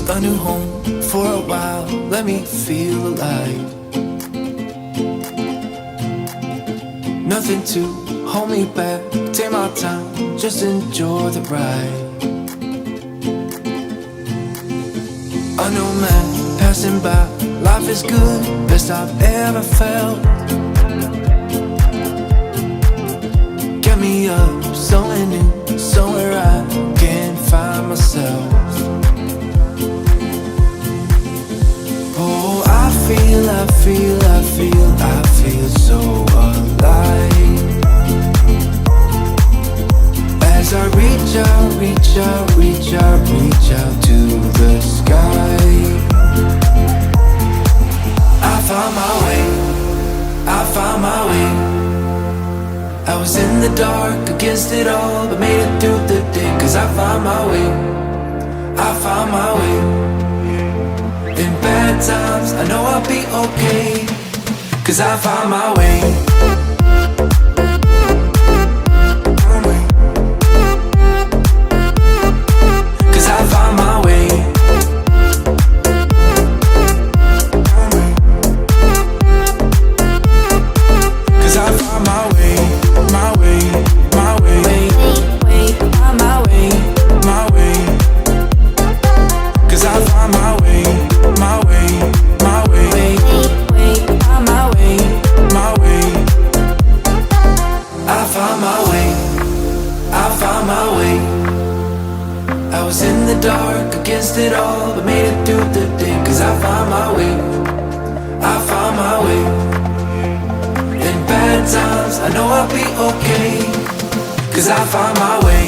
a new home for a while, let me feel alive. Nothing to hold me back, take my time, just enjoy the ride. A new man passing by, life is good, best I've ever felt. Get me up, somewhere new, somewhere I can find myself. Oh, I feel so alive. As I reach out to the sky. I found my way. I was in the dark against it all, but made it through the day. Cause I found my way. In bad times, I know I'll be okay. Cause I found my way. Cause I found my way. Cause I found my way. My way. Cause I found my way. I was in the dark against it all, but made it through the day. Cause I found my way. In bad times, I know I'll be okay. Cause I found my way.